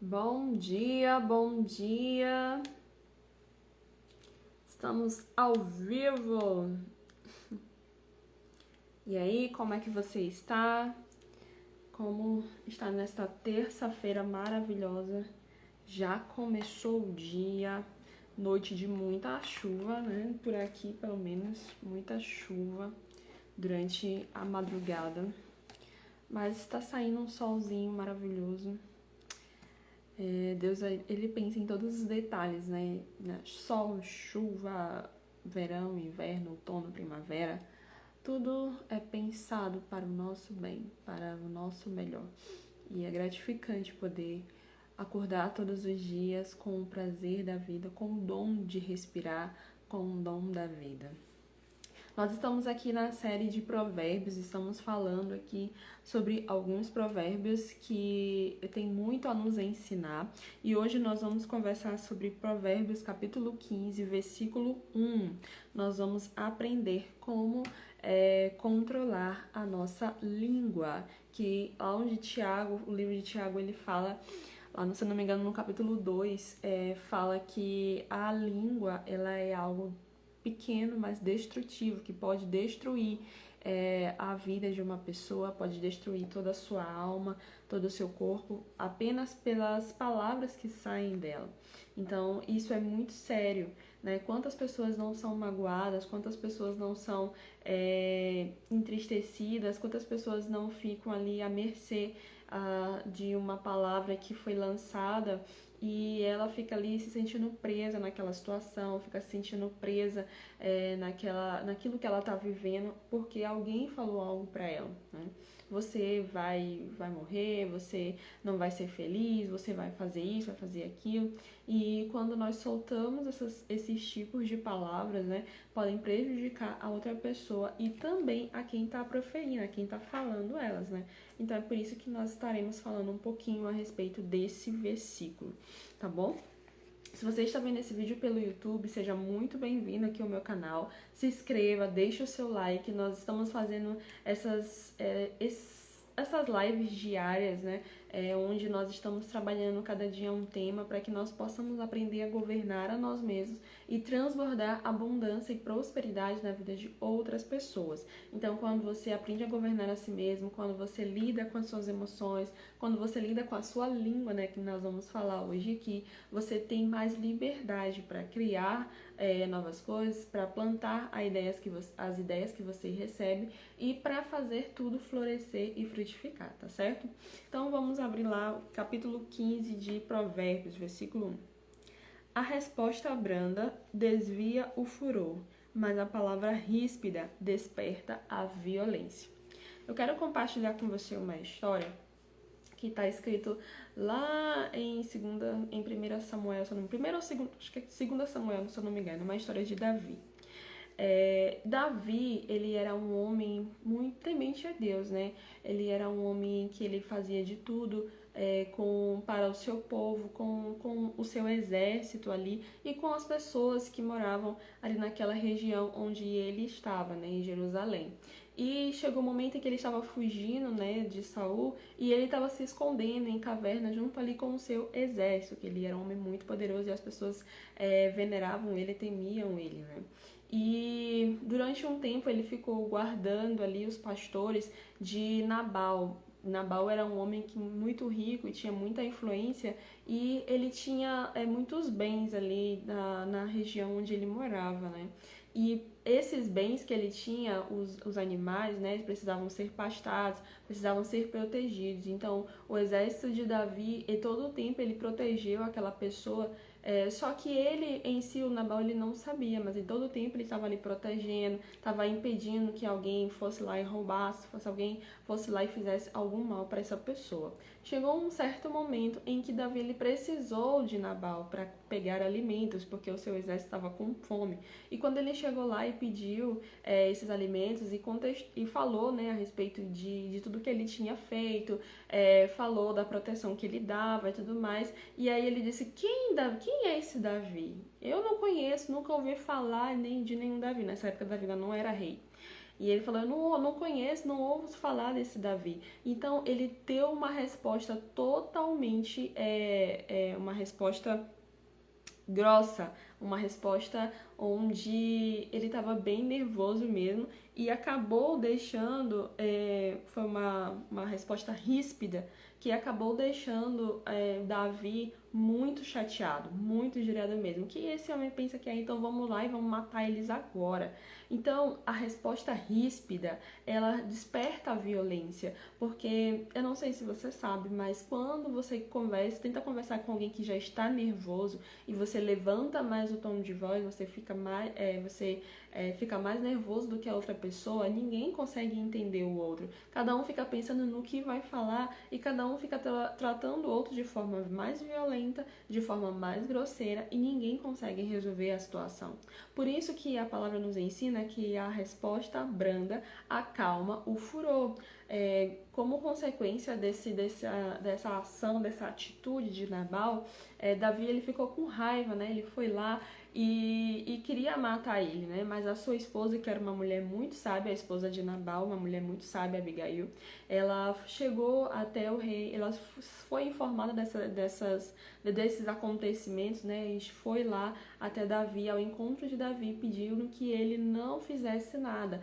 Bom dia, bom dia. Estamos ao vivo. E aí, como é que você está? Como está nesta terça-feira maravilhosa? Já começou o dia, noite de muita chuva, né? Por aqui, pelo menos, muita chuva durante a madrugada. Mas está saindo um solzinho maravilhoso. Deus, ele pensa em todos os detalhes, né? Sol, chuva, verão, inverno, outono, primavera. Tudo é pensado para o nosso bem, para o nosso melhor. E é gratificante poder acordar todos os dias com o prazer da vida, com o dom de respirar, com o dom da vida. Nós estamos aqui na série de provérbios, estamos falando aqui sobre alguns provérbios que têm muito a nos ensinar. E hoje nós vamos conversar sobre Provérbios capítulo 15, versículo 1. Nós vamos aprender como controlar a nossa língua, que onde Tiago, o livro de Tiago, ele fala, lá, se não me engano, no capítulo 2, fala que a língua, ela é algo pequeno, mas destrutivo, que pode destruir a vida de uma pessoa, pode destruir toda a sua alma, todo o seu corpo, apenas pelas palavras que saem dela. Então, isso é muito sério, né? Quantas pessoas não são magoadas, quantas pessoas não são entristecidas, quantas pessoas não ficam ali à mercê de uma palavra que foi lançada e ela fica ali se sentindo presa naquela situação, fica se sentindo presa naquilo que ela está vivendo, porque alguém falou algo para ela, né? Você vai morrer, você não vai ser feliz, você vai fazer isso, vai fazer aquilo. E quando nós soltamos esses tipos de palavras, né, podem prejudicar a outra pessoa e também a quem está proferindo, a quem está falando elas, né? Então é por isso que nós estaremos falando um pouquinho a respeito desse versículo, tá bom? Se você está vendo esse vídeo pelo YouTube, seja muito bem-vindo aqui ao meu canal. Se inscreva, deixe o seu like. Nós estamos fazendo essas lives diárias, né? Onde nós estamos trabalhando cada dia um tema para que nós possamos aprender a governar a nós mesmos e transbordar abundância e prosperidade na vida de outras pessoas. Então, quando você aprende a governar a si mesmo, quando você lida com as suas emoções, quando você lida com a sua língua, né, que nós vamos falar hoje aqui, você tem mais liberdade para criar novas coisas, para plantar as ideias que você recebe e para fazer tudo florescer e frutificar, tá certo? Então vamos abrir lá o capítulo 15 de Provérbios, versículo 1. A resposta branda desvia o furor, mas a palavra ríspida desperta a violência. Eu quero compartilhar com você uma história que está escrito lá em 1 Samuel, primeiro ou segundo, acho que é 2 Samuel, se eu não me engano, uma história de Davi. Davi, ele era um homem muito temente a Deus, né? Ele era um homem que ele fazia de tudo para o seu povo, com o seu exército ali e com as pessoas que moravam ali naquela região onde ele estava, né, em Jerusalém. E chegou o um momento em que ele estava fugindo, né, de Saul, e ele estava se escondendo em caverna junto ali com o seu exército, que ele era um homem muito poderoso e as pessoas veneravam ele, temiam ele, né? E durante um tempo ele ficou guardando ali os pastores de Nabal. Nabal era um homem muito rico e tinha muita influência e ele tinha muitos bens ali na região onde ele morava, né? E esses bens que ele tinha, os animais, né, precisavam ser pastados, precisavam ser protegidos. Então, o exército de Davi, e todo o tempo ele protegeu aquela pessoa. Só que ele, em si, o Nabal, ele não sabia, mas em todo o tempo ele estava ali protegendo, estava impedindo que alguém fosse lá e roubasse, alguém fosse lá e fizesse algum mal para essa pessoa. Chegou um certo momento em que Davi ele precisou de Nabal para pegar alimentos, porque o seu exército estava com fome. E quando ele chegou lá e pediu esses alimentos e falou, né, a respeito de tudo que ele tinha feito, falou da proteção que ele dava e tudo mais, e aí ele disse, quem é esse Davi? Eu não conheço, nunca ouvi falar nem de nenhum Davi. Nessa época Davi não era rei. E ele falou, eu não conheço, não ouço falar desse Davi. Então, ele deu uma resposta totalmente, uma resposta grossa, uma resposta onde ele estava bem nervoso mesmo e acabou deixando, foi uma resposta ríspida, que acabou deixando Davi muito chateado, muito injuriado mesmo. Que esse homem pensa que então vamos lá e vamos matar eles agora. Então a resposta ríspida, ela desperta a violência, porque eu não sei se você sabe, mas quando você tenta conversar com alguém que já está nervoso e você levanta mais o tom de voz, você fica mais nervoso do que a outra pessoa, ninguém consegue entender o outro. Cada um fica pensando no que vai falar e cada um fica tratando o outro de forma mais violenta, de forma mais grosseira e ninguém consegue resolver a situação. Por isso que a palavra nos ensina que a resposta branda acalma o furor. Como consequência dessa ação, dessa atitude de Nabal, Davi ele ficou com raiva, né? Ele foi lá e queria matar ele, né? Mas a sua esposa, que era uma mulher muito sábia, a esposa de Nabal, uma mulher muito sábia, Abigail, ela chegou até o rei, ela foi informada desses acontecimentos, né? E foi lá até Davi, ao encontro de Davi, pedindo que ele não fizesse nada.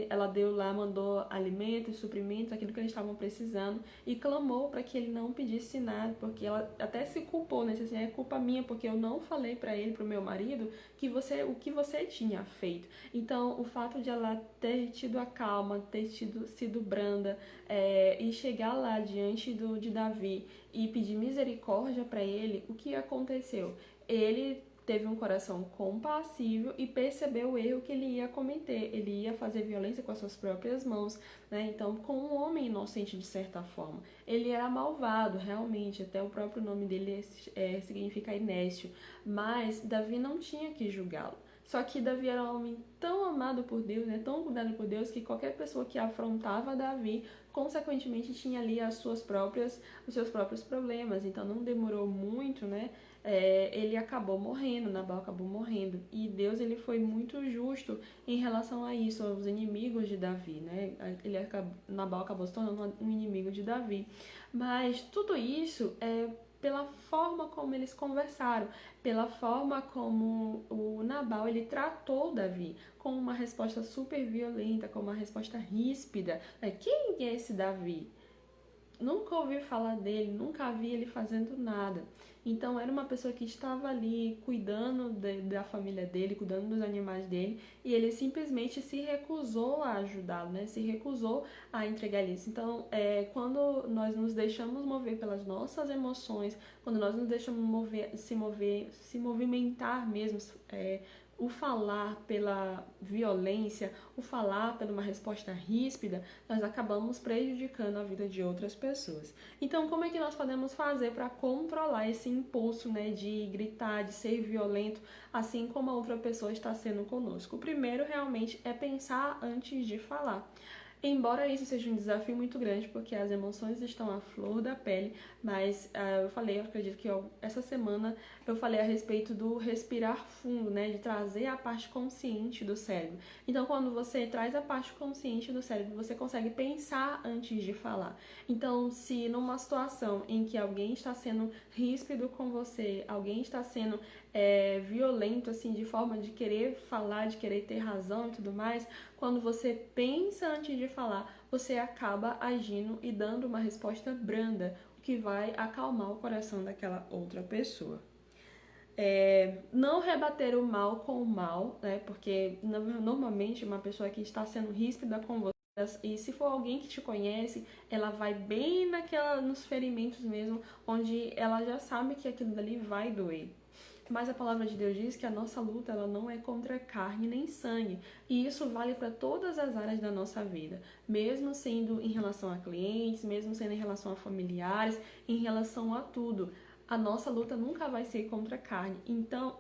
Ela deu lá, mandou alimentos, suprimentos, aquilo que eles estavam precisando, e clamou para que ele não pedisse nada, porque ela até se culpou, né? Disse assim, é culpa minha, porque eu não falei para ele, para o meu marido, o que você tinha feito. Então, o fato de ela ter tido a calma, ter sido branda, e chegar lá diante de Davi e pedir misericórdia para ele, o que aconteceu? Ele teve um coração compassível e percebeu o erro que ele ia cometer. Ele ia fazer violência com as suas próprias mãos, né? Então, com um homem inocente de certa forma. Ele era malvado, realmente, até o próprio nome dele significa inércio. Mas Davi não tinha que julgá-lo. Só que Davi era um homem tão amado por Deus, né, tão cuidado por Deus, que qualquer pessoa que afrontava Davi, consequentemente, tinha ali os seus próprios problemas. Então, não demorou muito, né? Ele acabou morrendo, Nabal acabou morrendo. E Deus ele foi muito justo em relação a isso, aos inimigos de Davi, né? Nabal acabou se tornando um inimigo de Davi. Mas tudo isso é pela forma como eles conversaram, pela forma como o Nabal ele tratou Davi, com uma resposta super violenta, com uma resposta ríspida. Quem é esse Davi? Nunca ouvi falar dele, nunca vi ele fazendo nada. Então era uma pessoa que estava ali cuidando da família dele, cuidando dos animais dele, e ele simplesmente se recusou a ajudá-lo, né? Se recusou a entregar isso. Então, quando nós nos deixamos mover pelas nossas emoções, quando nós nos deixamos se movimentar mesmo, o falar pela violência, o falar por uma resposta ríspida, nós acabamos prejudicando a vida de outras pessoas. Então, como é que nós podemos fazer para controlar esse impulso, né, de gritar, de ser violento, assim como a outra pessoa está sendo conosco? O primeiro, realmente, é pensar antes de falar. Embora isso seja um desafio muito grande, porque as emoções estão à flor da pele, mas eu acredito que essa semana eu falei a respeito do respirar fundo, né, de trazer a parte consciente do cérebro. Então, quando você traz a parte consciente do cérebro, você consegue pensar antes de falar. Então, se numa situação em que alguém está sendo ríspido com você, alguém está sendo violento, assim, de forma de querer falar, de querer ter razão e tudo mais, quando você pensa antes de falar, você acaba agindo e dando uma resposta branda, o que vai acalmar o coração daquela outra pessoa. Não rebater o mal com o mal, né? Porque normalmente uma pessoa que está sendo ríspida com você, e se for alguém que te conhece, ela vai bem nos ferimentos mesmo, onde ela já sabe que aquilo dali vai doer. Mas a palavra de Deus diz que a nossa luta ela não é contra carne nem sangue. E isso vale para todas as áreas da nossa vida. Mesmo sendo em relação a clientes, mesmo sendo em relação a familiares, em relação a tudo. A nossa luta nunca vai ser contra a carne. Então,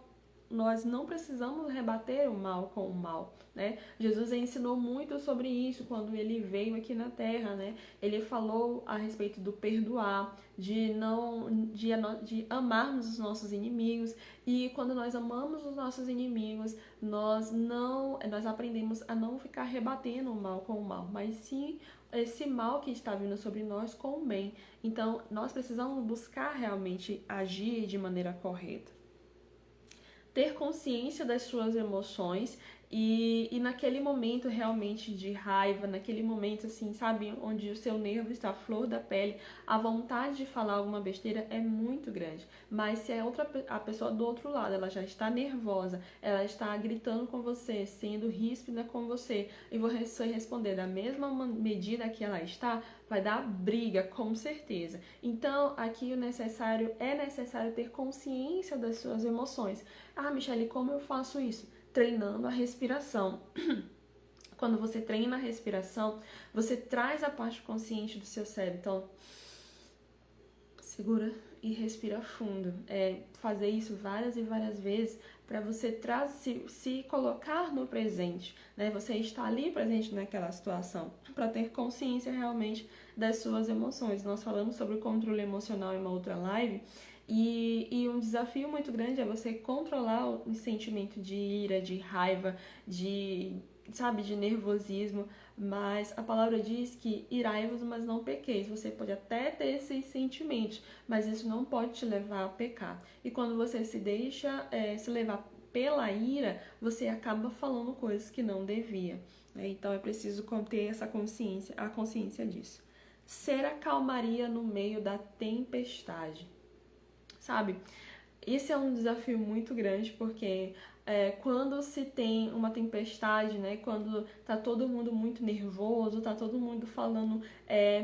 nós não precisamos rebater o mal com o mal, né? Jesus ensinou muito sobre isso quando ele veio aqui na Terra, né? Ele falou a respeito do perdoar, de amarmos os nossos inimigos, e quando nós amamos os nossos inimigos, nós aprendemos a não ficar rebatendo o mal com o mal, mas sim esse mal que está vindo sobre nós com o bem. Então, nós precisamos buscar realmente agir de maneira correta. Ter consciência das suas emoções e naquele momento realmente de raiva, naquele momento assim, sabe, onde o seu nervo está à flor da pele, a vontade de falar alguma besteira é muito grande. Mas se a pessoa do outro lado, ela já está nervosa, ela está gritando com você, sendo ríspida com você, e você responder da mesma medida que ela está, vai dar briga, com certeza. Então, aqui é necessário ter consciência das suas emoções. Ah, Michele, como eu faço isso? Treinando a respiração. Quando você treina a respiração, você traz a parte consciente do seu cérebro. Então, segura e respira fundo. Fazer isso várias e várias vezes para você se colocar no presente, né? Você está ali presente naquela situação, para ter consciência realmente das suas emoções. Nós falamos sobre o controle emocional em uma outra live, e um desafio muito grande é você controlar o sentimento de ira, de raiva, de nervosismo, mas a palavra diz que irai-vos, mas não pequeis. Você pode até ter esses sentimentos, mas isso não pode te levar a pecar. E quando você se deixa se levar pela ira, você acaba falando coisas que não devia, né? Então é preciso ter a consciência disso. Ser a calmaria no meio da tempestade. Sabe? Esse é um desafio muito grande, porque quando se tem uma tempestade, né, quando tá todo mundo muito nervoso, tá todo mundo falando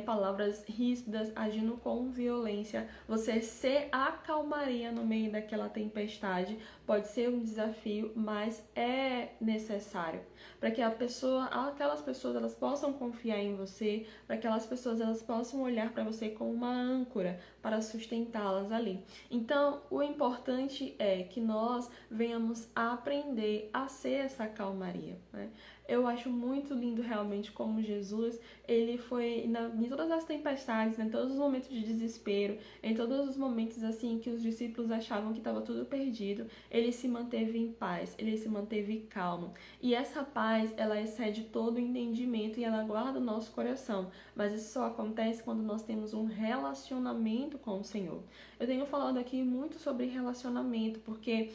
palavras ríspidas, agindo com violência, você ser a calmaria no meio daquela tempestade pode ser um desafio, mas é necessário para que aquelas pessoas elas possam confiar em você, para que aquelas pessoas elas possam olhar para você como uma âncora para sustentá-las ali. Então, o importante é que nós venhamos a aprender a ser essa calmaria, né? Eu acho muito lindo realmente como Jesus, ele foi em todas as tempestades, em todos os momentos de desespero, em todos os momentos assim que os discípulos achavam que estava tudo perdido, ele se manteve em paz, ele se manteve calmo. E essa paz, ela excede todo o entendimento e ela guarda o nosso coração. Mas isso só acontece quando nós temos um relacionamento com o Senhor. Eu tenho falado aqui muito sobre relacionamento, porque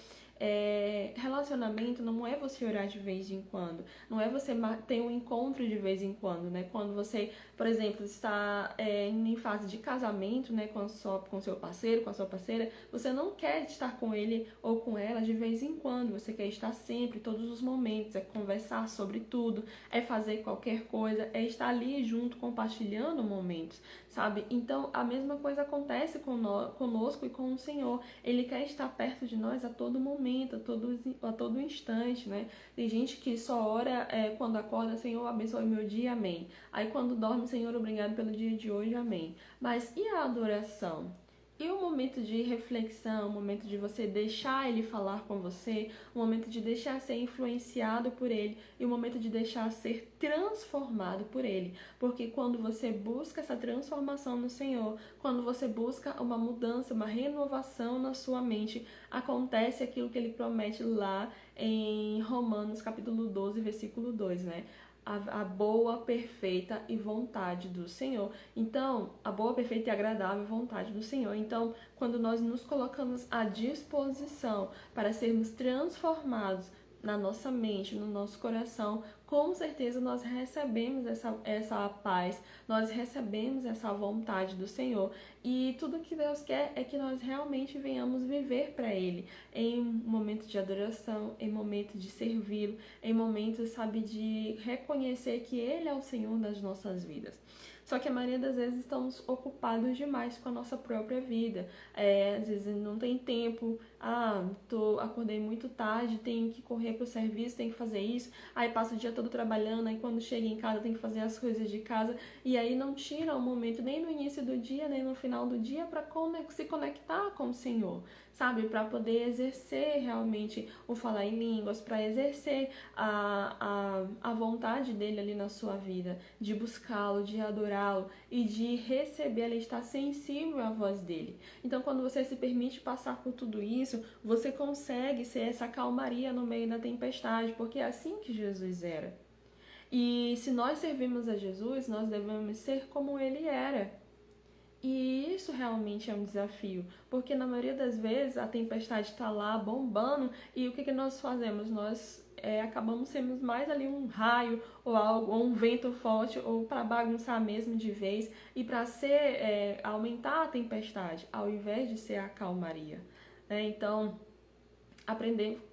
relacionamento não é você orar de vez em quando, não é você ter um encontro de vez em quando, né? Quando você, por exemplo, está em fase de casamento, né, com seu parceiro, com a sua parceira, você não quer estar com ele ou com ela de vez em quando, você quer estar sempre, todos os momentos, é conversar sobre tudo, é fazer qualquer coisa, é estar ali junto, compartilhando momentos, sabe? Então, a mesma coisa acontece conosco e com o Senhor. Ele quer estar perto de nós a todo momento, a todo instante, né? Tem gente que só ora quando acorda, Senhor, abençoe meu dia, amém. Aí quando dorme, Senhor, obrigado pelo dia de hoje, amém. Mas e a adoração? E o momento de reflexão, o momento de você deixar ele falar com você, o momento de deixar ser influenciado por ele e o momento de deixar ser transformado por ele. Porque quando você busca essa transformação no Senhor, quando você busca uma mudança, uma renovação na sua mente, acontece aquilo que ele promete lá em Romanos capítulo 12, versículo 2, né? A boa, perfeita e vontade do Senhor. Então, a boa, perfeita e agradável vontade do Senhor. Então, quando nós nos colocamos à disposição para sermos transformados na nossa mente, no nosso coração, com certeza nós recebemos essa paz, nós recebemos essa vontade do Senhor. E tudo que Deus quer é que nós realmente venhamos viver para Ele, em momentos de adoração, em momentos de servi-lo, em momentos, sabe, de reconhecer que Ele é o Senhor das nossas vidas. Só que a maioria das vezes estamos ocupados demais com a nossa própria vida. Às vezes não tem tempo, acordei muito tarde, tenho que correr pro serviço, tenho que fazer isso, aí passo o dia todo trabalhando, aí quando chego em casa tenho que fazer as coisas de casa, e aí não tira um momento nem no início do dia, nem no final do dia para se conectar com o Senhor, sabe? Para poder exercer realmente o falar em línguas, para exercer a vontade dele ali na sua vida, de buscá-lo, de adorá-lo e de receber, ele estar sensível à voz dele. Então, quando você se permite passar por tudo isso, você consegue ser essa calmaria no meio da tempestade, porque é assim que Jesus era. E se nós servimos a Jesus, nós devemos ser como ele era. E isso realmente é um desafio, porque na maioria das vezes a tempestade está lá bombando e o que nós fazemos? Nós acabamos sendo mais ali um raio ou algo, ou um vento forte, ou para bagunçar mesmo de vez e para aumentar a tempestade, ao invés de ser a calmaria. Então,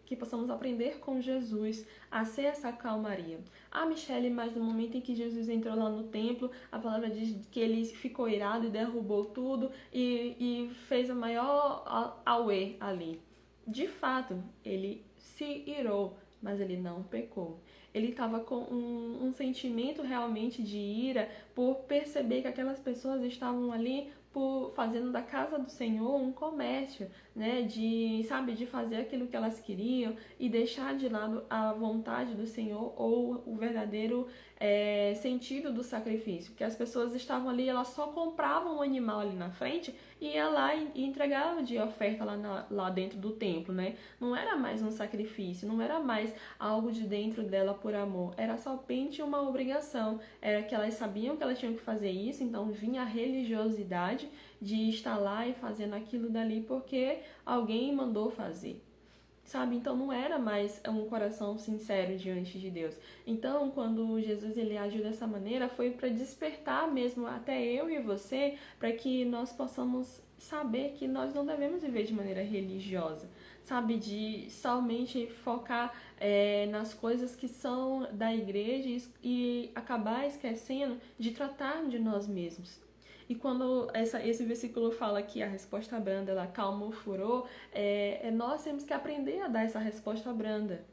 que possamos aprender com Jesus a ser essa calmaria. Michele, mas no momento em que Jesus entrou lá no templo, a palavra diz que ele ficou irado e derrubou tudo e fez a maior auê ali. De fato, ele se irou, mas ele não pecou. Ele estava com um sentimento realmente de ira por perceber que aquelas pessoas estavam ali fazendo da casa do Senhor um comércio, né, de fazer aquilo que elas queriam e deixar de lado a vontade do Senhor ou o verdadeiro sentido do sacrifício, porque as pessoas estavam ali, elas só compravam um animal ali na frente e ia lá e entregava de oferta lá dentro do templo, né? Não era mais um sacrifício, não era mais algo de dentro dela por amor, era somente uma obrigação, era que elas sabiam que elas tinham que fazer isso, então vinha a religiosidade de estar lá e fazendo aquilo dali porque alguém mandou fazer. Sabe? Então não era mais um coração sincero diante de Deus. Então, quando Jesus ele agiu dessa maneira, foi para despertar mesmo até eu e você, para que nós possamos saber que nós não devemos viver de maneira religiosa, sabe? De somente focar nas coisas que são da igreja e acabar esquecendo de tratar de nós mesmos. E quando esse versículo fala que a resposta branda ela calma o furor, nós temos que aprender a dar essa resposta branda.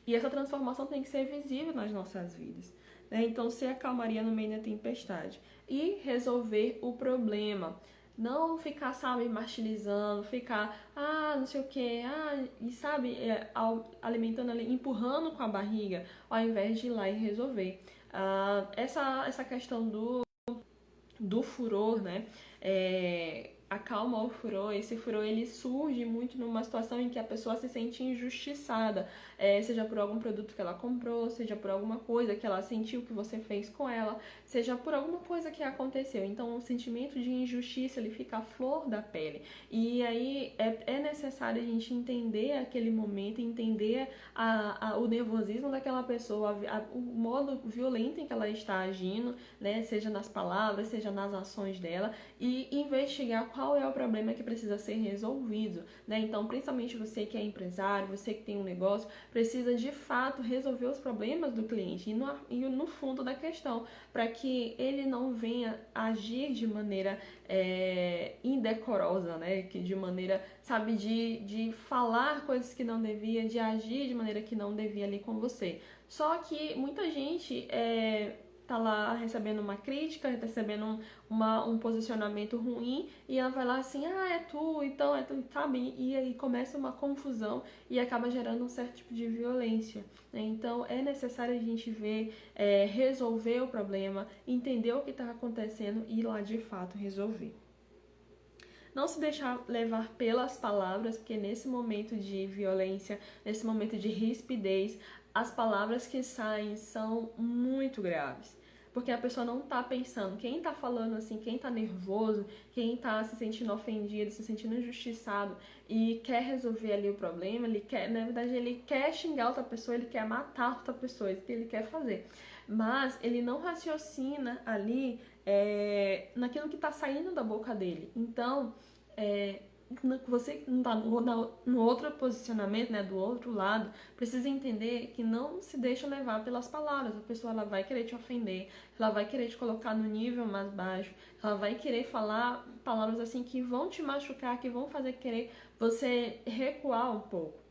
E essa transformação tem que ser visível nas nossas vidas. Né? Então, ser a calmaria no meio da tempestade. E resolver o problema. Não ficar, sabe, martirizando, ficar, não sei o que, e sabe, alimentando ali, empurrando com a barriga, ao invés de ir lá e resolver. Essa questão do furor, né? Acalma o furor. Esse furor ele surge muito numa situação em que a pessoa se sente injustiçada, seja por algum produto que ela comprou, seja por alguma coisa que ela sentiu que você fez com ela, seja por alguma coisa que aconteceu. Então o sentimento de injustiça ele fica à flor da pele. E aí é necessário a gente entender aquele momento, entender o nervosismo daquela pessoa, o modo violento em que ela está agindo, né? Seja nas palavras, seja nas ações dela, e investigar qual é o problema que precisa ser resolvido, né? Então, principalmente você que é empresário, você que tem um negócio, precisa de fato resolver os problemas do cliente e no fundo da questão, para que ele não venha agir de maneira indecorosa, né? Que de maneira, sabe, de falar coisas que não devia, de agir de maneira que não devia ali com você. Só que muita gente tá lá recebendo uma crítica, recebendo um posicionamento ruim, e ela vai lá assim, é tu, então é tu, sabe? E aí começa uma confusão e acaba gerando um certo tipo de violência, né? Então é necessário a gente ver, resolver o problema, entender o que está acontecendo e ir lá de fato resolver. Não se deixar levar pelas palavras, porque nesse momento de violência, nesse momento de rispidez, as palavras que saem são muito graves. Porque a pessoa não tá pensando. Quem tá falando assim, quem tá nervoso, quem tá se sentindo ofendido, se sentindo injustiçado e quer resolver ali o problema, na verdade, ele quer xingar outra pessoa, ele quer matar outra pessoa, é isso que ele quer fazer. Mas ele não raciocina ali naquilo que tá saindo da boca dele. Então, você não está no outro posicionamento, né, do outro lado, precisa entender que não se deixa levar pelas palavras. A pessoa, ela vai querer te ofender, ela vai querer te colocar no nível mais baixo, ela vai querer falar palavras assim que vão te machucar, que vão fazer querer você recuar um pouco.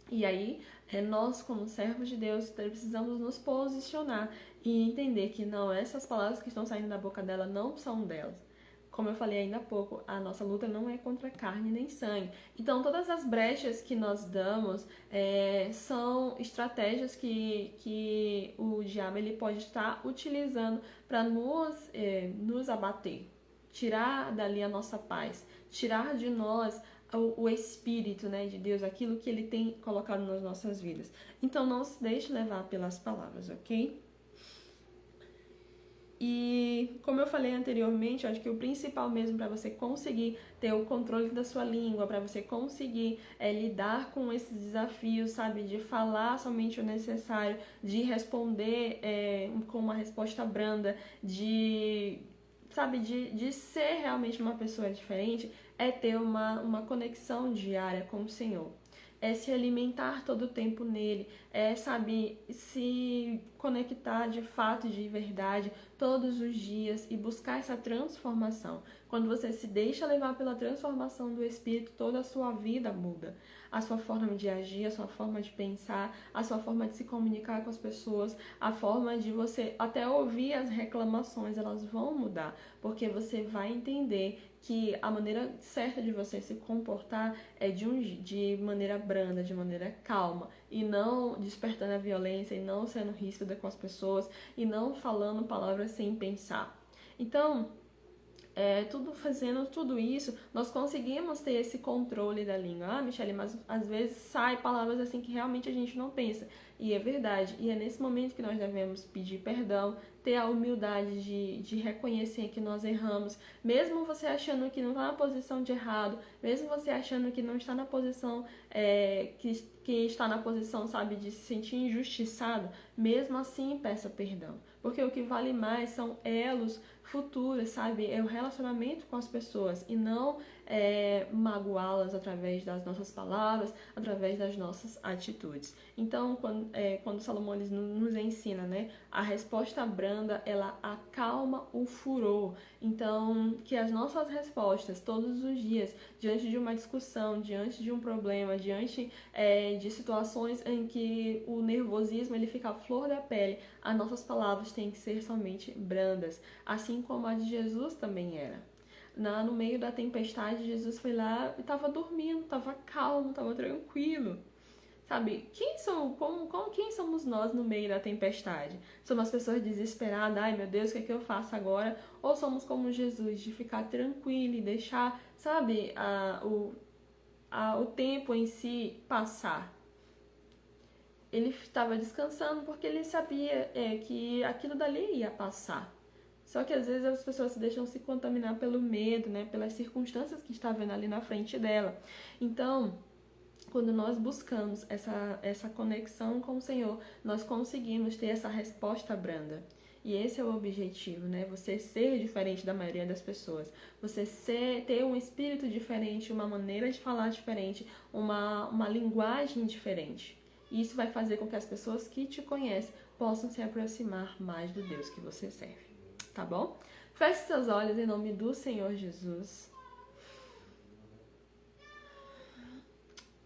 E aí, nós, como servos de Deus, precisamos nos posicionar e entender que não, essas palavras que estão saindo da boca dela não são delas. Como eu falei ainda há pouco, a nossa luta não é contra carne nem sangue. Então, todas as brechas que nós damos são estratégias que o diabo ele pode estar utilizando para nos abater, tirar dali a nossa paz, tirar de nós o Espírito, né, de Deus, aquilo que Ele tem colocado nas nossas vidas. Então, não se deixe levar pelas palavras, ok? E como eu falei anteriormente, eu acho que o principal mesmo para você conseguir ter o controle da sua língua, para você conseguir lidar com esses desafios, sabe, de falar somente o necessário, de responder com uma resposta branda, de ser realmente uma pessoa diferente, é ter uma conexão diária com o Senhor. É se alimentar todo o tempo nele, se conectar de fato, de verdade, todos os dias e buscar essa transformação. Quando você se deixa levar pela transformação do Espírito, toda a sua vida muda. A sua forma de agir, a sua forma de pensar, a sua forma de se comunicar com as pessoas, a forma de você até ouvir as reclamações, elas vão mudar, porque você vai entender que a maneira certa de você se comportar é de maneira branda, de maneira calma, e não despertando a violência, e não sendo ríspida com as pessoas, e não falando palavras sem pensar. Então, fazendo tudo isso, nós conseguimos ter esse controle da língua. Ah, Michele, mas às vezes sai palavras assim que realmente a gente não pensa. E é verdade. E é nesse momento que nós devemos pedir perdão, ter a humildade de reconhecer que nós erramos. Mesmo você achando que não está na posição de errado, mesmo você achando que não está na posição que está na posição, sabe, de se sentir injustiçado, mesmo assim peça perdão. Porque o que vale mais são elos futuros, sabe? É o relacionamento com as pessoas e não magoá-las através das nossas palavras, através das nossas atitudes. Então, quando Salomão nos ensina, né? A resposta branda, ela acalma o furor. Então, que as nossas respostas todos os dias, diante de uma discussão, diante de um problema, diante de situações em que o nervosismo ele fica à flor da pele, as nossas palavras têm que ser somente brandas, assim como a de Jesus também era. No meio da tempestade, Jesus foi lá e estava dormindo, estava calmo, estava tranquilo. Sabe, quem somos nós no meio da tempestade? Somos as pessoas desesperadas, ai meu Deus, o que é que eu faço agora? Ou somos como Jesus, de ficar tranquilo e deixar, sabe, o tempo em si passar? Ele estava descansando porque ele sabia que aquilo dali ia passar. Só que às vezes as pessoas se deixam se contaminar pelo medo, né, pelas circunstâncias que está vendo ali na frente dela. Então, quando nós buscamos essa conexão com o Senhor, nós conseguimos ter essa resposta branda. E esse é o objetivo, né? Você ser diferente da maioria das pessoas. Você ter um espírito diferente, uma maneira de falar diferente, uma linguagem diferente. E isso vai fazer com que as pessoas que te conhecem possam se aproximar mais do Deus que você serve. Tá bom? Feche seus olhos em nome do Senhor Jesus.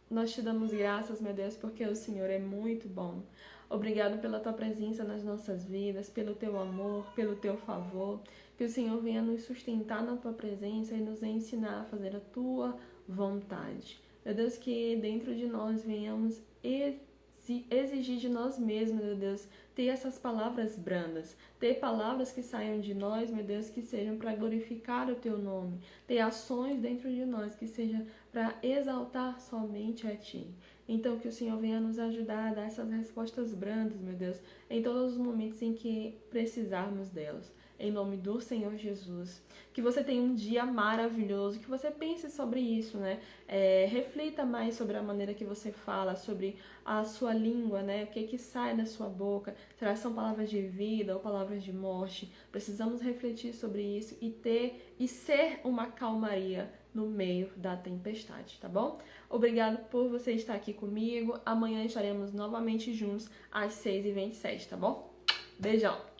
Nós te damos graças, meu Deus, porque o Senhor é muito bom. Obrigado pela tua presença nas nossas vidas, pelo teu amor, pelo teu favor. Que o Senhor venha nos sustentar na tua presença e nos ensinar a fazer a tua vontade. Meu Deus, que dentro de nós venhamos exigir de nós mesmos, meu Deus, ter essas palavras brandas, ter palavras que saiam de nós, meu Deus, que sejam para glorificar o teu nome, ter ações dentro de nós que sejam para exaltar somente a ti. Então que o Senhor venha nos ajudar a dar essas respostas brandas, meu Deus, em todos os momentos em que precisarmos delas. Em nome do Senhor Jesus. Que você tenha um dia maravilhoso, que você pense sobre isso, né? Reflita mais sobre a maneira que você fala, sobre a sua língua, né? O que sai da sua boca. Será que são palavras de vida ou palavras de morte? Precisamos refletir sobre isso e ser uma calmaria no meio da tempestade, tá bom? Obrigado por você estar aqui comigo. Amanhã estaremos novamente juntos às 6h27, tá bom? Beijão!